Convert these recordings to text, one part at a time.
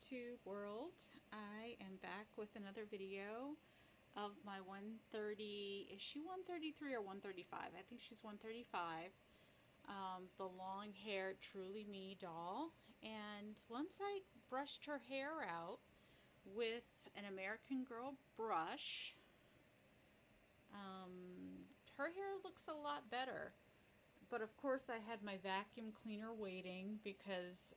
YouTube world. I am back with another video of my 130, is she 133 or 135? I think she's 135. The long hair Truly Me doll. And once I brushed her hair out with an American Girl brush, her hair looks a lot better. But of course I had my vacuum cleaner waiting because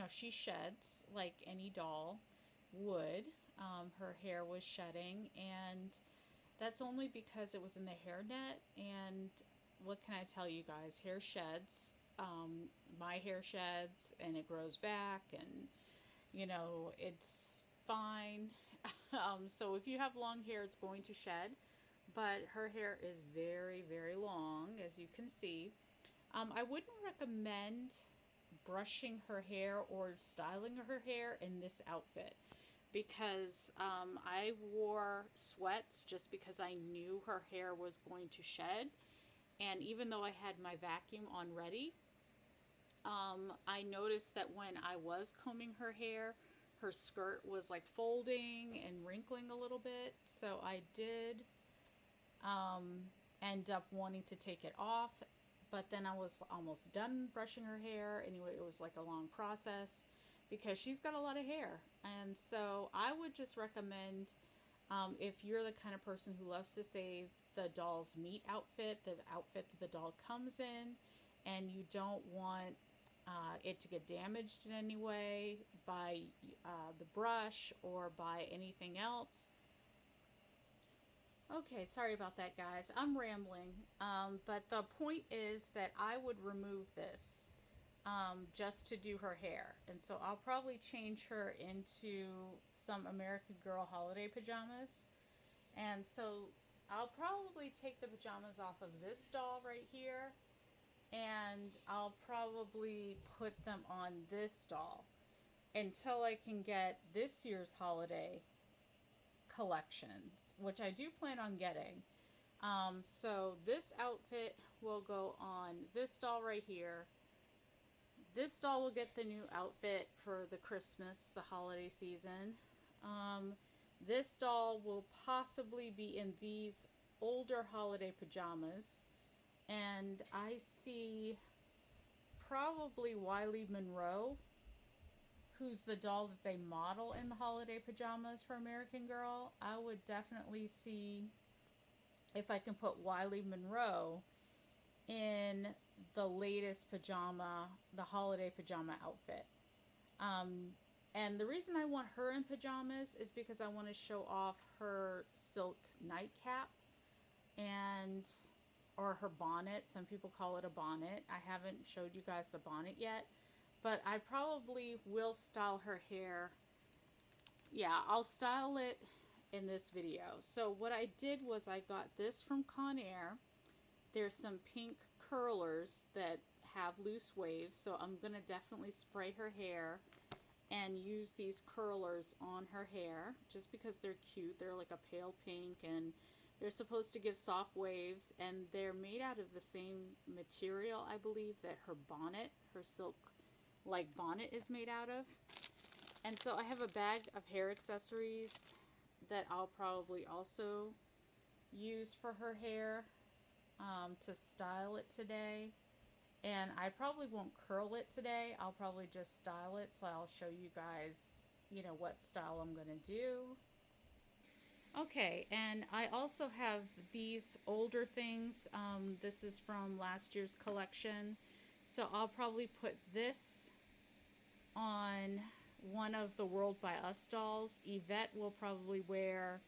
she sheds like any doll would. Her hair was shedding, and that's only because it was in the hairnet. And what can I tell you guys? Hair sheds. My hair sheds, and it grows back, and it's fine. So if you have long hair, it's going to shed. But her hair is very, very long, as you can see. I wouldn't recommend brushing her hair or styling her hair in this outfit because I wore sweats just because I knew her hair was going to shed. And even though I had my vacuum on ready, I noticed that when I was combing her hair, her skirt was like folding and wrinkling a little bit. So I did end up wanting to take it off, but then I was almost done brushing her hair. Anyway, it was like a long process because she's got a lot of hair. And so I would just recommend, if you're the kind of person who loves to save the doll's meat outfit, the outfit that the doll comes in, and you don't want it to get damaged in any way by the brush or by anything else. Okay, sorry about that, guys. I'm rambling. But the point is that I would remove this just to do her hair. And so I'll probably change her into some American Girl holiday pajamas. And so I'll probably take the pajamas off of this doll right here. And I'll probably put them on this doll until I can get this year's holiday collections, which I do plan on getting. So this outfit will go on this doll right here. This doll will get the new outfit for the Christmas, the holiday season. This doll will possibly be in these older holiday pajamas. And I see probably Wiley Monroe, who's the doll that they model in the holiday pajamas for American Girl. I would definitely see if I can put Wiley Monroe in the latest pajama, the holiday pajama outfit. And the reason I want her in pajamas is because I want to show off her silk nightcap and or her bonnet. Some people call it a bonnet. I haven't showed you guys the bonnet yet, but I probably will style her hair. Yeah, I'll style it in this video. So what I did was I got this from Conair. There's some pink curlers that have loose waves, so I'm going to definitely spray her hair and use these curlers on her hair just because they're cute. They're like a pale pink, and they're supposed to give soft waves, and they're made out of the same material, I believe, that her bonnet, her silk like bonnet is made out of. And so I have a bag of hair accessories that I'll probably also use for her hair to style it today. And I probably won't curl it today. I'll probably just style it, so I'll show you guys, what style I'm going to do. Okay, and I also have these older things. This is from last year's collection. So I'll probably put this on one of the World by Us dolls. Yvette will probably wear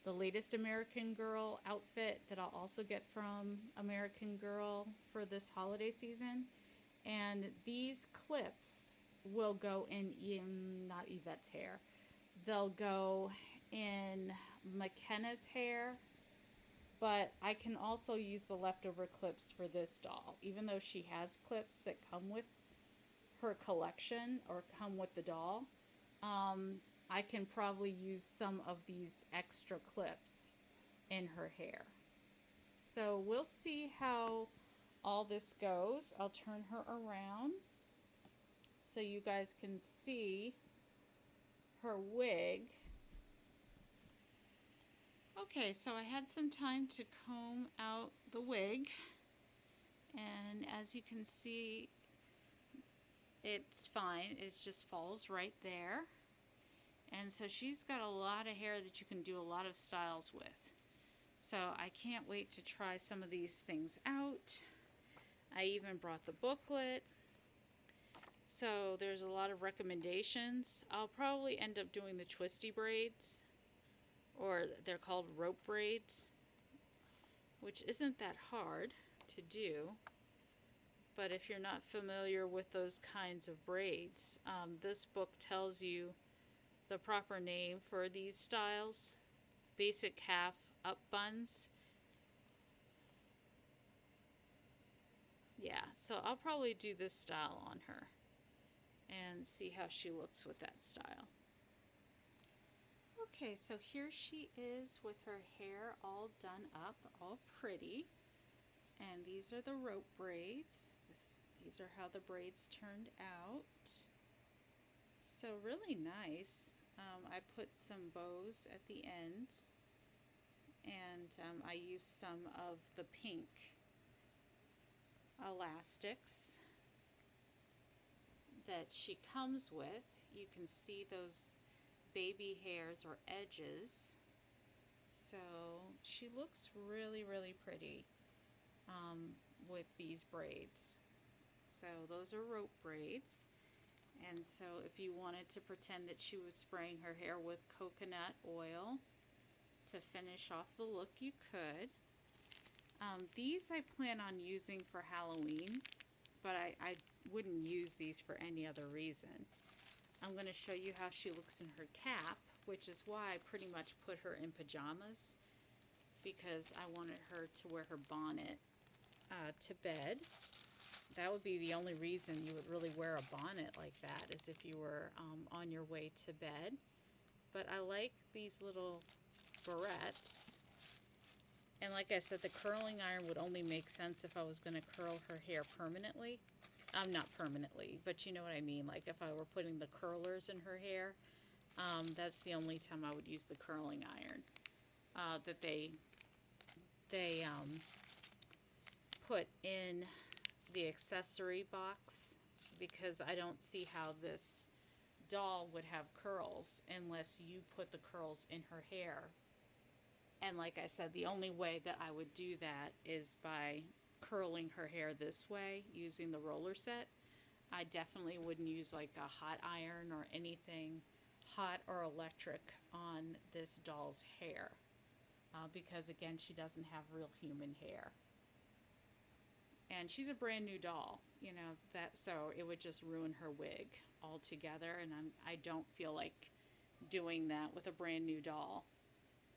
the latest American Girl outfit that I'll also get from American Girl for this holiday season. And these clips will go in not Yvette's hair. They'll go in McKenna's hair, but I can also use the leftover clips for this doll, even though she has clips that come with her collection or come with the doll. I can probably use some of these extra clips in her hair. So we'll see how all this goes. I'll turn her around so you guys can see her wig. Okay, so I had some time to comb out the wig, and as you can see, it's fine. It just falls right there. And so she's got a lot of hair that you can do a lot of styles with. So I can't wait to try some of these things out. I even brought the booklet. So there's a lot of recommendations. I'll probably end up doing the twisty braids, or they're called rope braids, which isn't that hard to do. But if you're not familiar with those kinds of braids, this book tells you the proper name for these styles. Basic half up buns. Yeah, so I'll probably do this style on her and see how she looks with that style. Okay, so here she is with her hair all done up, all pretty. And these are the rope braids. These are how the braids turned out. So really nice. I put some bows at the ends, and I used some of the pink elastics that she comes with. You can see those baby hairs or edges. So she looks really, really pretty with these braids. So those are rope braids. And so if you wanted to pretend that she was spraying her hair with coconut oil to finish off the look, you could. These I plan on using for Halloween, but I wouldn't use these for any other reason. I'm going to show you how she looks in her cap, which is why I pretty much put her in pajamas, because I wanted her to wear her bonnet to bed. That would be the only reason you would really wear a bonnet like that, is if you were on your way to bed. But I like these little barrettes. And like I said, the curling iron would only make sense if I was going to curl her hair permanently. Not permanently, but you know what I mean. Like if I were putting the curlers in her hair, that's the only time I would use the curling iron that they put in the accessory box, because I don't see how this doll would have curls unless you put the curls in her hair. And like I said, the only way that I would do that is by curling her hair this way using the roller set. I definitely wouldn't use like a hot iron or anything hot or electric on this doll's hair, because again, she doesn't have real human hair. And she's a brand new doll, so it would just ruin her wig altogether, and I don't feel like doing that with a brand new doll.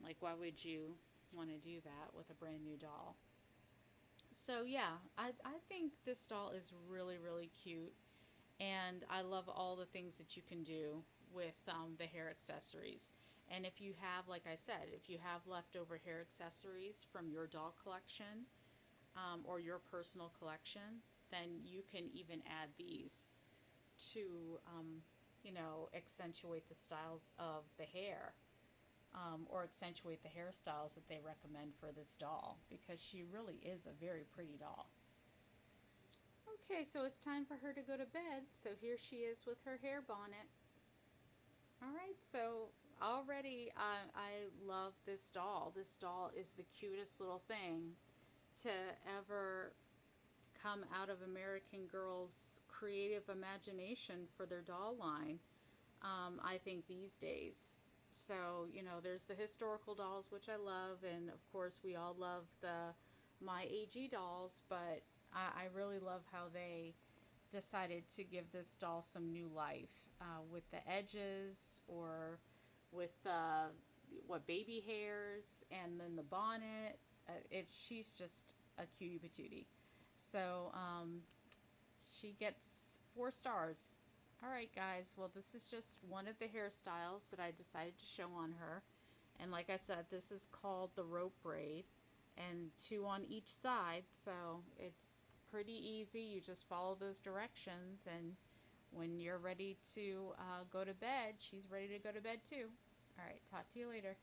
Like, why would you want to do that with a brand new doll? So yeah, I think this doll is really, really cute, and I love all the things that you can do with the hair accessories. And if you have, like I said, if you have leftover hair accessories from your doll collection, or your personal collection, then you can even add these to, accentuate the styles of the hair, or accentuate the hairstyles that they recommend for this doll, because she really is a very pretty doll. Okay, so it's time for her to go to bed. So here she is with her hair bonnet. Alright, so already I love this doll. This doll is the cutest little thing to ever come out of American Girl's creative imagination for their doll line, I think, these days. So, there's the historical dolls, which I love, and of course we all love the My AG dolls, but I really love how they decided to give this doll some new life, with the edges, or with baby hairs, and then the bonnet. She's just a cutie patootie. So she gets 4 stars. Alright guys, well, this is just one of the hairstyles that I decided to show on her. And like I said, this is called the rope braid, and 2 on each side, so it's pretty easy. You just follow those directions, and when you're ready to go to bed, she's ready to go to bed too. All right, talk to you later.